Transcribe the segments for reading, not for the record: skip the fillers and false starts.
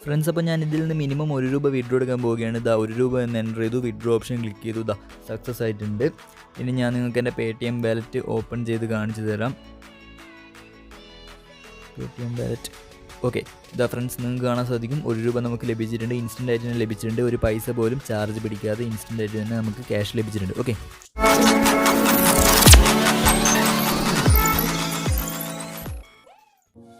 Friends, അപ്പോൾ ഞാൻ ഇതിൽ നിന്ന് മിനിമം ₹1 വിഡ്രോ എടുക്കാൻ പോവുകയാണ്. ₹1 എന്ന് എൻ്റർ ചെയ്തു, വിഡ്രോ ഓപ്ഷൻ ക്ലിക്ക് ചെയ്തു, സക്സസ് ആയിട്ടുണ്ട്. ഇനി ഞാൻ നിങ്ങൾക്ക് എൻ്റെ Paytm വാലറ്റ് ഓപ്പൺ ചെയ്ത് കാണിച്ചു തരാം. Paytm wallet okay. ഫ്രണ്ട്സ്, നിങ്ങൾക്ക് കാണാൻ സാധിക്കും ₹1 നമുക്ക് ലഭിച്ചിട്ടുണ്ട്. ഇൻസ്റ്റൻ്റ് ആയിട്ട് തന്നെ ലഭിച്ചിട്ടുണ്ട്. ഒരു പൈസ പോലും ചാർജ് പിടിക്കാതെ ഇൻസ്റ്റൻ്റ് ആയിട്ട് തന്നെ നമുക്ക് ക്യാഷ് ലഭിച്ചിട്ടുണ്ട്. ഓക്കെ.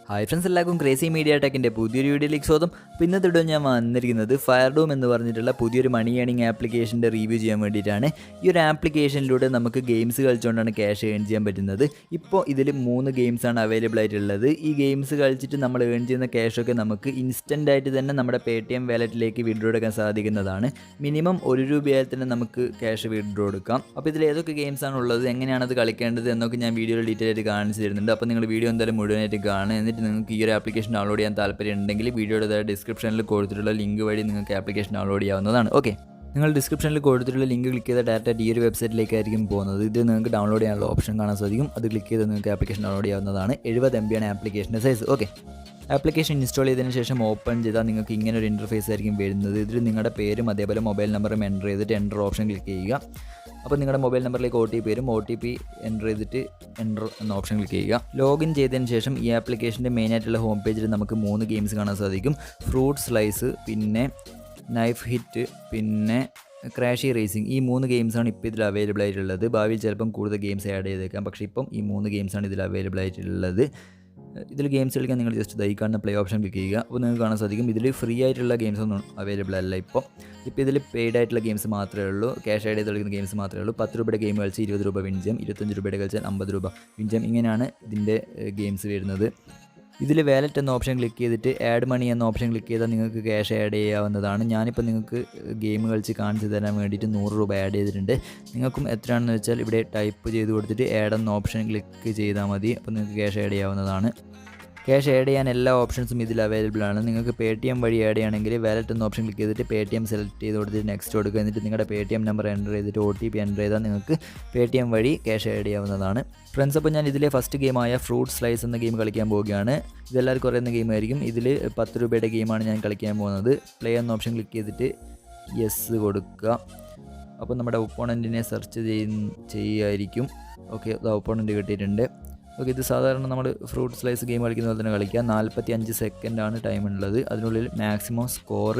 ഹായ് ഫ്രണ്ട്സ്, എല്ലാവർക്കും ക്രേസി മീഡിയ ടെക്കിൻ്റെ പുതിയൊരു വീഡിയോയിലേക്ക് സ്വാഗതം. അപ്പോൾ ഇന്നത്തെ വീഡിയോ ഞാൻ വന്നിരിക്കുന്നത് ഫയർഡോം എന്ന് പറഞ്ഞിട്ടുള്ള പുതിയൊരു മണി ഏണിംഗ് ആപ്ലിക്കേഷൻ്റെ റിവ്യൂ ചെയ്യാൻ വേണ്ടിയിട്ടാണ്. ഈ ഒരു ആപ്ലിക്കേഷനിലൂടെ നമുക്ക് ഗെയിംസ് കളിച്ചുകൊണ്ടാണ് ക്യാഷ് ഏൺ ചെയ്യാൻ പറ്റുന്നത്. ഇപ്പോൾ ഇതിൽ 3 ഗെയിംസാണ് അവൈലബിൾ ആയിട്ടുള്ളത്. ഈ ഗെയിംസ് കളിച്ചിട്ട് നമ്മൾ ഏൺ ചെയ്യുന്ന ക്യാഷൊക്കെ നമുക്ക് ഇൻസ്റ്റൻ്റ് ആയിട്ട് തന്നെ നമ്മുടെ Paytm വാലറ്റിലേക്ക് വിഡ്രോ എടുക്കാൻ സാധിക്കുന്നതാണ്. മിനിമം ₹1 തന്നെ നമുക്ക് ക്യാഷ് വിഡ്രോ എടുക്കാം. അപ്പോൾ ഇതിൽ ഏതൊക്കെ ഗെയിംസാണ് ഉള്ളത്, എങ്ങനെയാണ് അത് കളിക്കേണ്ടത് എന്നൊക്കെ ഞാൻ വീഡിയോയിൽ ഡീറ്റെയിൽ ആയിട്ട് കാണിച്ചു തരുന്നുണ്ട്. അപ്പോൾ നിങ്ങൾ വീഡിയോ എന്തായാലും മുഴുവനായിട്ട് കാണുക. എന്നിട്ട് നിങ്ങൾക്ക് ഈ ഒരു ആപ്ലിക്കേഷൻ ഡൗൺലോഡ് ചെയ്യാൻ താല്പര്യം ഉണ്ടെങ്കിൽ വീഡിയോയുടെ ഡിസ്ക്രിപ്ഷനിൽ കൊടുത്തിട്ടുള്ള ലിങ്ക് വഴി നിങ്ങൾക്ക് ആപ്ലിക്കേഷൻ ഡൗൺലോഡ് ചെയ്യാവുന്നതാണ്. ഓക്കെ, നിങ്ങൾ ഡിസ്ക്രിപ്ഷനിൽ കൊടുത്തിട്ടുള്ള ലിങ്ക് ക്ലിക്ക് ചെയ്ത ഡയറക്റ്റ് ഈ ഒരു വെബ്സൈറ്റിലേക്കായിരിക്കും പോകുന്നത്. ഇത് നിങ്ങൾക്ക് ഡൗൺലോഡ് ചെയ്യാനുള്ള ഓപ്ഷൻ കാണാൻ സാധിക്കും. അത് ക്ലിക്ക് ചെയ്ത് നിങ്ങൾക്ക് ആപ്ലിക്കേഷൻ ഡൗൺലോഡ് ചെയ്യാവുന്നതാണ്. 70 MB ആണ് ആപ്ലിക്കേഷൻ്റെ സൈസ്. ഓക്കെ, ആപ്ലിക്കേഷൻ ഇൻസ്റ്റാൾ ചെയ്തതിന് ശേഷം ഓപ്പൺ ചെയ്താൽ നിങ്ങൾക്ക് ഇങ്ങനെ ഒരു ഇൻ്റർഫേസ് ആയിരിക്കും വരുന്നത്. ഇതിൽ നിങ്ങളുടെ പേരും അതേപോലെ മൊബൈൽ നമ്പറും എൻ്റർ ചെയ്തിട്ട് എൻ്റർ ഓപ്ഷൻ ക്ലിക്ക് ചെയ്യുക. അപ്പോൾ നിങ്ങളുടെ മൊബൈൽ നമ്പറിലേക്ക് OTP വരും. OTP എൻ്റർ ചെയ്തിട്ട് എൻ്റർ എന്ന ഓപ്ഷൻ ക്ലിക്ക് ചെയ്യുക. ലോഗിൻ ചെയ്തതിന് ശേഷം ഈ ആപ്ലിക്കേഷൻ്റെ മെയിനായിട്ടുള്ള ഹോം പേജിൽ നമുക്ക് 3 ഗെയിംസ് കാണാൻ സാധിക്കും. ഫ്രൂട്ട് സ്ലൈസ്, പിന്നെ നൈഫ് ഹിറ്റ്, പിന്നെ ക്രാഷി റേസിംഗ്. ഈ 3 ഗെയിംസാണ് ഇപ്പോൾ ഇതിൽ അവൈലബിൾ ആയിട്ടുള്ളത്. ഭാവിയിൽ ചിലപ്പം കൂടുതൽ ഗെയിംസ് ആഡ് ചെയ്തേക്കാം, പക്ഷേ ഇപ്പം ഈ 3 ഗെയിംസാണ് ഇതിൽ അവൈലബിൾ ആയിട്ടുള്ളത്. ഇതിൽ ഗെയിംസ് കളിക്കാൻ നിങ്ങൾ ജസ്റ്റ് ഈ കാണുന്ന പ്ലേ ഓപ്ഷൻ ക്ലിക്ക് ചെയ്യുക. അപ്പോൾ നിങ്ങൾക്ക് കാണാൻ സാധിക്കും ഇതിൽ ഫ്രീ ആയിട്ടുള്ള ഗെയിംസ് ഒന്നും അവൈലബിൾ അല്ല. ഇപ്പോൾ ഇതിൽ പെയ്ഡ് ആയിട്ടുള്ള ഗെയിംസ് മാത്രമേ ഉള്ളൂ. ക്യാഷ് ആഡ് ചെയ്ത് കളിക്കുന്ന ഗെയിംസ് മാത്രമേ ഉള്ളൂ. ₹10 ഗെയിം കളിച്ച് ₹20 വിൻ ചെയ്യാം, ₹25 കളിച്ചാൽ ₹50 വിൻ ചെയ്യാം. ഇങ്ങനെയാണ് ഇതിൻ്റെ ഗെയിംസ് വരുന്നത്. ഇതിൽ വാലറ്റ് എന്ന ഓപ്ഷൻ ക്ലിക്ക് ചെയ്തിട്ട് ആഡ് മണി എന്ന ഓപ്ഷൻ ക്ലിക്ക് ചെയ്താൽ നിങ്ങൾക്ക് ക്യാഷ് ആഡ് ചെയ്യാവുന്നതാണ്. ഞാനിപ്പോൾ നിങ്ങൾക്ക് ഗെയിം കളിച്ച് കാണിച്ചു തരാൻ വേണ്ടിയിട്ട് ₹100 ആഡ് ചെയ്തിട്ടുണ്ട്. നിങ്ങൾക്കും എത്രയാണെന്ന് വെച്ചാൽ ഇവിടെ ടൈപ്പ് ചെയ്ത് കൊടുത്തിട്ട് ആഡ് എന്ന ഓപ്ഷൻ ക്ലിക്ക് ചെയ്താൽ മതി. അപ്പോൾ നിങ്ങൾക്ക് ക്യാഷ് ആഡ് ചെയ്യാവുന്നതാണ്. ക്യാഷ് ആഡ് ചെയ്യാൻ എല്ലാ ഓപ്ഷൻസും ഇതിൽ അവൈലബിൾ ആണ്. നിങ്ങൾക്ക് Paytm വഴി ആഡ് ചെയ്യണമെങ്കിൽ വാലറ്റ് എന്ന ഓപ്ഷൻ ക്ലിക്ക് ചെയ്തിട്ട് Paytm സെലക്ട് ചെയ്ത് കൊടുത്തിട്ട് നെക്സ്റ്റ് കൊടുക്കുക. എന്നിട്ട് നിങ്ങളുടെ Paytm നമ്പർ എൻ്റർ ചെയ്തിട്ട് OTP എൻ്റർ ചെയ്താൽ നിങ്ങൾക്ക് Paytm വഴി ക്യാഷ് ആഡ് ചെയ്യാവുന്നതാണ്. ഫ്രണ്ട്സ്, അപ്പോൾ ഞാൻ ഇതിലെ ഫസ്റ്റ് ഗെയിമായ ഫ്രൂട്ട് സ്ലൈസ് എന്ന ഗെയിം കളിക്കാൻ പോവുകയാണ്. ഇതെല്ലാവർക്കും അറിയുന്ന ഗെയിമായിരിക്കും. ഇതിൽ ₹10 ഗെയിമാണ് ഞാൻ കളിക്കാൻ പോകുന്നത്. പ്ലേ എന്ന ഓപ്ഷൻ ക്ലിക്ക് ചെയ്തിട്ട് യെസ് കൊടുക്കുക. അപ്പോൾ നമ്മുടെ ഒപ്പോണൻറ്റിനെ സെർച്ച് ചെയ്യുമായിരിക്കും. ഓക്കെ, ഒപ്പോണൻറ്റ് കിട്ടിയിട്ടുണ്ട്. ഓക്കെ, ഇത് സാധാരണ നമ്മൾ ഫ്രൂട്ട് സ്ലൈസ് ഗെയിം കളിക്കുന്ന പോലെ തന്നെ കളിക്കാം. 45 സെക്കൻഡാണ് ടൈം ഉള്ളത്. അതിനുള്ളിൽ മാക്സിമം സ്കോർ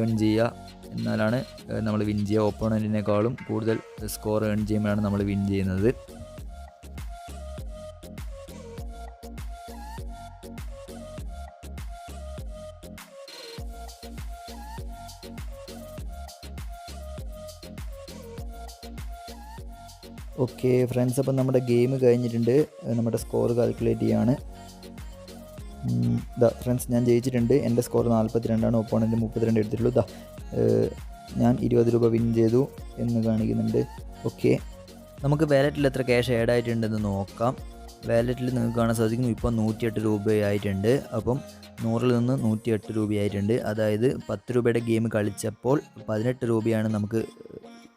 ഏൺ ചെയ്യുക, എന്നാലാണ് നമ്മൾ വിൻ ചെയ്യുക. ഓപ്പോണൻറ്റിനേക്കാളും കൂടുതൽ സ്കോർ ഏൺ ചെയ്യുമ്പോഴാണ് നമ്മൾ വിൻ ചെയ്യുന്നത്. ഓക്കെ ഫ്രണ്ട്സ്, അപ്പം നമ്മുടെ ഗെയിം കഴിഞ്ഞിട്ടുണ്ട്. നമ്മുടെ സ്കോർ കാൽക്കുലേറ്റ് ചെയ്യാണ്. ഫ്രണ്ട്സ്, ഞാൻ ജയിച്ചിട്ടുണ്ട്. എൻ്റെ സ്കോർ 42ആണ്. ഒപ്പോണൻറ്റ് 32 എടുത്തിട്ടുള്ളൂ. ഞാൻ ₹20 വിൻ ചെയ്തു എന്ന് കാണിക്കുന്നുണ്ട്. ഓക്കെ, നമുക്ക് വാലറ്റിൽ എത്ര ക്യാഷ് ആഡ് ആയിട്ടുണ്ടെന്ന് നോക്കാം. വാലറ്റിൽ നിങ്ങൾക്ക് കാണാൻ സാധിക്കും ഇപ്പോൾ ₹108 ആയിട്ടുണ്ട്. അപ്പം 100-ൽ നിന്ന് ₹108 ആയിട്ടുണ്ട്. അതായത് ₹10 ഗെയിം കളിച്ചപ്പോൾ ₹18 നമുക്ക്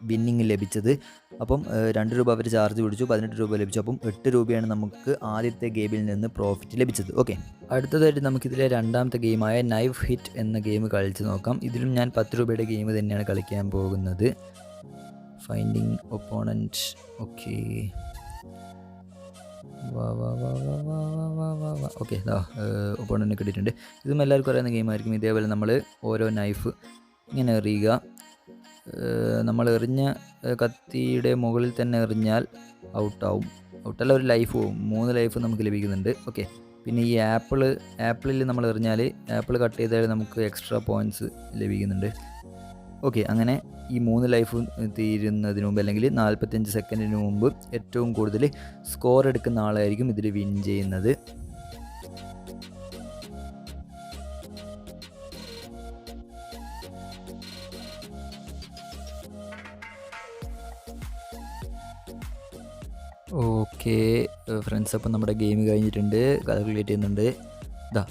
വിന്നിങ് ലഭിച്ചത്. അപ്പം ₹2 അവർ ചാർജ് പിടിച്ചു, ₹18 ലഭിച്ചു. അപ്പം ₹8 നമുക്ക് ആദ്യത്തെ ഗെയിമിൽ നിന്ന് പ്രോഫിറ്റ് ലഭിച്ചത്. ഓക്കെ, അടുത്തതായിട്ട് നമുക്കിതിലെ രണ്ടാമത്തെ ഗെയിമായ നൈഫ് ഹിറ്റ് എന്ന ഗെയിം കളിച്ച് നോക്കാം. ഇതിലും ഞാൻ ₹10 ഗെയിം തന്നെയാണ് കളിക്കാൻ പോകുന്നത്. Finding opponent. Okay, okay, opponent കിട്ടിയിട്ടുണ്ട്. ഇതും എല്ലാവർക്കും അറിയുന്ന ഗെയിമായിരിക്കും. ഇതേപോലെ നമ്മൾ ഓരോ നൈഫ് ഇങ്ങനെ എറിയുക. നമ്മൾ എറിഞ്ഞ കത്തിയുടെ മുകളിൽ തന്നെ എറിഞ്ഞാൽ ഔട്ടാവും. ഔട്ടല്ല, ഒരു ലൈഫ് പോവും. 3 ലൈഫ് നമുക്ക് ലഭിക്കുന്നുണ്ട്. ഓക്കെ, പിന്നെ ഈ ആപ്പിളിൽ നമ്മൾ എറിഞ്ഞാൽ ആപ്പിൾ കട്ട് ചെയ്താൽ നമുക്ക് എക്സ്ട്രാ പോയിൻറ്റ്സ് ലഭിക്കുന്നുണ്ട്. ഓക്കെ, അങ്ങനെ ഈ 3 ലൈഫ് തീരുന്നതിന് മുമ്പ് അല്ലെങ്കിൽ 45 സെക്കൻഡിന് മുമ്പ് ഏറ്റവും കൂടുതൽ സ്കോർ എടുക്കുന്ന ആളായിരിക്കും ഇതിൽ വിൻ ചെയ്യുന്നത്. ഓക്കെ ഫ്രണ്ട്സ്, അപ്പം നമ്മുടെ ഗെയിം കഴിഞ്ഞിട്ടുണ്ട്. കാൽക്കുലേറ്റ് ചെയ്യുന്നുണ്ട്.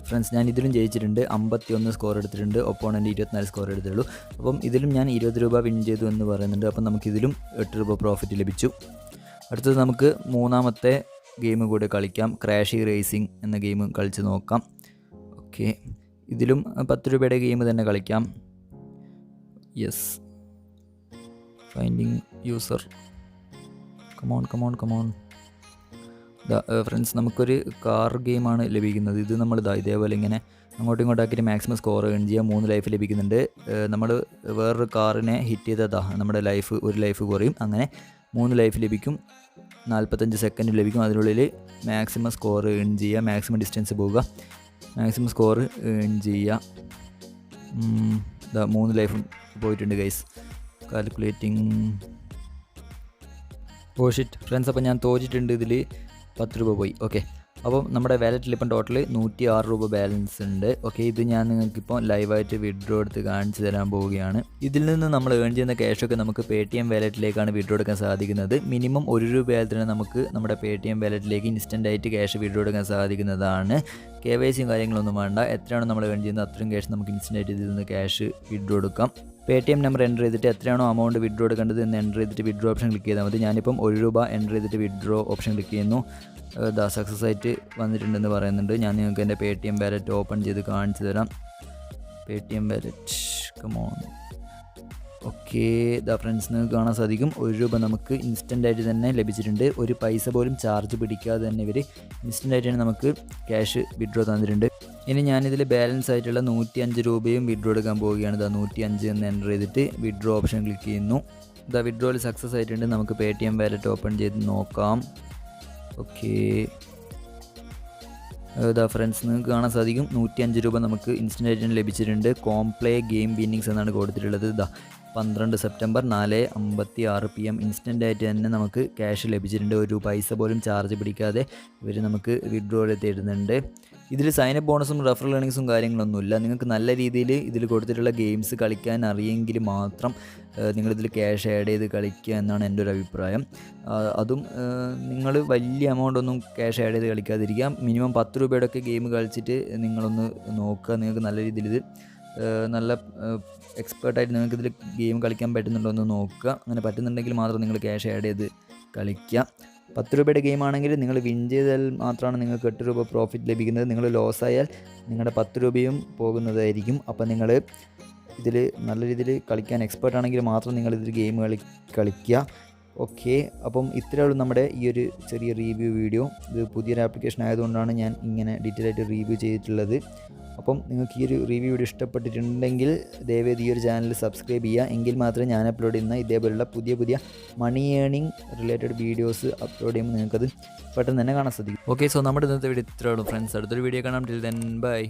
ഫ്രണ്ട്സ്, ഞാൻ ഇതിലും ജയിച്ചിട്ടുണ്ട്. 51 സ്കോർ എടുത്തിട്ടുണ്ട്. ഒപ്പോണൻറ്റ് 24 സ്കോർ എടുത്തുള്ളൂ. അപ്പം ഇതിലും ഞാൻ ₹20 വിൻ ചെയ്തു എന്ന് പറയുന്നുണ്ട്. അപ്പം നമുക്കിതിലും ₹8 പ്രോഫിറ്റ് ലഭിച്ചു. അടുത്തത് നമുക്ക് മൂന്നാമത്തെ ഗെയിം കൂടെ കളിക്കാം. ക്രാഷി റേസിംഗ് എന്ന ഗെയിം കളിച്ച് നോക്കാം. ഓക്കെ, ഇതിലും 10 രൂപയുടെ ഗെയിം തന്നെ കളിക്കാം. Yes, finding user. Come on. Friends, നമുക്കൊരു കാർ ഗെയിമാണ് ലഭിക്കുന്നത്. ഇത് നമ്മൾ ഇതേപോലെ ഇങ്ങനെ അങ്ങോട്ടും ഇങ്ങോട്ടാക്കിയിട്ട് മാക്സിമം സ്കോർ ഏൺ ചെയ്യുക. 3 ലൈഫ് ലഭിക്കുന്നുണ്ട്. നമ്മൾ വേറൊരു കാറിനെ ഹിറ്റ് ചെയ്താൽ നമ്മുടെ ഒരു ലൈഫ് കുറയും. അങ്ങനെ 3 ലൈഫ് ലഭിക്കും. 45 സെക്കൻഡ് ലഭിക്കും. അതിനുള്ളിൽ മാക്സിമം സ്കോർ ഏൺ ചെയ്യുക, മാക്സിമം ഡിസ്റ്റൻസ് പോവുക, മാക്സിമം സ്കോർ ഏൺ ചെയ്യുക. 3 ലൈഫ് പോയിട്ടുണ്ട് ഗൈസ്. കാൽക്കുലേറ്റിംഗ്. ഷിറ്റ് ഫ്രണ്ട്സ്, അപ്പോൾ ഞാൻ തോറ്റിട്ടുണ്ട്. ഇതിൽ 10 രൂപ പോയി. ഓക്കെ, അപ്പോൾ നമ്മുടെ വാലറ്റിൽ ഇപ്പം ടോട്ടൽ 106 രൂപ ബാലൻസ് ഉണ്ട്. ഓക്കെ, ഇത് ഞാൻ നിങ്ങൾക്കിപ്പോൾ ലൈവായിട്ട് വിഡ്രോ എടുത്ത് കാണിച്ചു തരാൻ പോവുകയാണ്. ഇതിൽ നിന്ന് നമ്മൾ ഏൺ ചെയ്യുന്ന ക്യാഷൊക്കെ നമുക്ക് Paytm വാലറ്റിലേക്കാണ് വിഡ്രോ എടുക്കാൻ സാധിക്കുന്നത്. മിനിമം 1 രൂപയാൽ തന്നെ നമുക്ക് നമ്മുടെ Paytm വാലറ്റിലേക്ക് ഇൻസ്റ്റൻ്റായിട്ട് ക്യാഷ് വിഡ്രോ എടുക്കാൻ സാധിക്കുന്നതാണ്. KYCയും കാര്യങ്ങളൊന്നും വേണ്ട. എത്രയാണോ നമ്മൾ ഏൺ ചെയ്യുന്നത് അത്രയും ക്യാഷ് നമുക്ക് ഇൻസ്റ്റൻ്റായിട്ട് ഇതിൽ നിന്ന് ക്യാഷ് വിഡ്രോ എടുക്കാം. Paytm നമ്പർ എൻ്റർ ചെയ്തിട്ട് എത്രയാണോ എമൗണ്ട് വിഡ്രോ എടുക്കേണ്ടത് എന്ന് എൻ്റർ ചെയ്തിട്ട് വിഡ്രോ ഓപ്ഷൻ ക്ലിക്ക് ചെയ്താൽ മതി. ഞാനിപ്പം 1 രൂപ എൻ്റർ ചെയ്തിട്ട് വിഡ്രോ ഓപ്ഷൻ ക്ലിക്ക് ചെയ്യുന്നു. സക്സസ് ആയിട്ട് വന്നിട്ടുണ്ടെന്ന് പറയുന്നുണ്ട്. ഞാൻ നിങ്ങൾക്ക് എൻ്റെ Paytm വാലറ്റ് ഓപ്പൺ ചെയ്ത് കാണിച്ചു തരാം. Paytm wallet, come on. Okay, friends, നിങ്ങൾക്ക് കാണാൻ സാധിക്കും 1 രൂപ നമുക്ക് ഇൻസ്റ്റൻ്റായിട്ട് തന്നെ ലഭിച്ചിട്ടുണ്ട്. ഒരു പൈസ പോലും ചാർജ് പിടിക്കാതെ തന്നെ ഇവർ ഇൻസ്റ്റൻ്റായിട്ട് തന്നെ നമുക്ക് ക്യാഷ് വിഡ്രോ തന്നിട്ടുണ്ട്. ഇനി ഞാനിതിൽ ബാലൻസ് ആയിട്ടുള്ള 105 രൂപയും വിഡ്രോ എടുക്കാൻ പോവുകയാണ്. 105 എന്ന് എൻ്റർ ചെയ്തിട്ട് വിഡ്രോ ഓപ്ഷൻ ക്ലിക്ക് ചെയ്യുന്നു. വിഡ്രോയിൽ സക്സസ് ആയിട്ടുണ്ട്. നമുക്ക് Paytm വാലറ്റ് ഓപ്പൺ ചെയ്ത് നോക്കാം. ഓക്കെ, ഫ്രണ്ട്സ്, നിങ്ങൾക്ക് കാണാൻ സാധിക്കും 105 രൂപ നമുക്ക് ഇൻസ്റ്റൻ്റായിട്ട് ലഭിച്ചിട്ടുണ്ട്. കോംപ്ലേ ഗെയിം വിന്നിങ്സ് എന്നാണ് കൊടുത്തിട്ടുള്ളത്. 12 സെപ്റ്റംബർ 4:56 PM ഇൻസ്റ്റൻ്റായിട്ട് തന്നെ നമുക്ക് ക്യാഷ് ലഭിച്ചിട്ടുണ്ട്. ഒരു പൈസ പോലും ചാർജ് പിടിക്കാതെ ഇവർ നമുക്ക് വിഡ്രോ തരുന്നുണ്ട്. ഇതിൽ സൈനപ്പ് ബോണസും റെഫറൽ ഏണിങ്സും കാര്യങ്ങളൊന്നുമില്ല. നിങ്ങൾക്ക് നല്ല രീതിയിൽ ഇതിൽ കൊടുത്തിട്ടുള്ള ഗെയിംസ് കളിക്കാൻ അറിയെങ്കിൽ മാത്രം നിങ്ങളിതിൽ ക്യാഷ് ആഡ് ചെയ്ത് കളിക്കുക എന്നാണ് എൻ്റെ ഒരു അഭിപ്രായം. അതും നിങ്ങൾ വലിയ എമൗണ്ട് ഒന്നും ക്യാഷ് ആഡ് ചെയ്ത് കളിക്കാതിരിക്കുക. മിനിമം 10 രൂപയുടെയൊക്കെ ഗെയിം കളിച്ചിട്ട് നിങ്ങളൊന്ന് നോക്കുക. നിങ്ങൾക്ക് നല്ല രീതിയിൽ ഇത് നല്ല എക്സ്പേർട്ടായിട്ട് നിങ്ങൾക്കിതിൽ ഗെയിം കളിക്കാൻ പറ്റുന്നുണ്ടോ എന്ന് നോക്കുക. അങ്ങനെ പറ്റുന്നുണ്ടെങ്കിൽ മാത്രം നിങ്ങൾ ക്യാഷ് ആഡ് ചെയ്ത് കളിക്കുക. 10 രൂപയുടെ ഗെയിം ആണെങ്കിൽ നിങ്ങൾ വിൻ ചെയ്താൽ മാത്രമാണ് നിങ്ങൾക്ക് 8 രൂപ പ്രോഫിറ്റ് ലഭിക്കുന്നത്. നിങ്ങൾ ലോസ് ആയാൽ നിങ്ങളുടെ 10 രൂപയും പോകുന്നതായിരിക്കും. അപ്പം നിങ്ങൾ ഇതിൽ നല്ല രീതിയിൽ കളിക്കാൻ എക്സ്പേർട്ട് ആണെങ്കിൽ മാത്രം നിങ്ങളിതിൽ ഗെയിം കളിക്കുക. ഓക്കെ, അപ്പം ഇത്രയേ ഉള്ളൂ നമ്മുടെ ഈ ഒരു ചെറിയ റിവ്യൂ വീഡിയോ. ഇത് പുതിയൊരു ആപ്ലിക്കേഷൻ ആയതുകൊണ്ടാണ് ഞാൻ ഇങ്ങനെ ഡീറ്റെയിൽ ആയിട്ട് റിവ്യൂ ചെയ്തിട്ടുള്ളത്. അപ്പം നിങ്ങൾക്ക് ഈ ഒരു റിവ്യൂ വീഡിയോ ഇഷ്ടപ്പെട്ടിട്ടുണ്ടെങ്കിൽ ദയവേത് ഈ ഒരു ചാനൽ സബ്സ്ക്രൈബ് ചെയ്യുക. എങ്കിൽ മാത്രമേ ഞാൻ അപ്ലോഡ് ചെയ്യുന്ന ഇതേപോലുള്ള പുതിയ മണി ഏണിംഗ് റിലേറ്റഡ് വീഡിയോസ് അപ്ലോഡ് ചെയ്യുമ്പോൾ നിങ്ങൾക്കത് പെട്ടെന്ന് തന്നെ കാണാൻ സാധിക്കും. ഓക്കെ, സോ നമ്മുടെ ഇന്നത്തെ വീഡിയോ ഇത്രയേ ഉള്ളൂ ഫ്രണ്ട്സ്. അടുത്തൊരു വീഡിയോ കാണാം. Till then bye.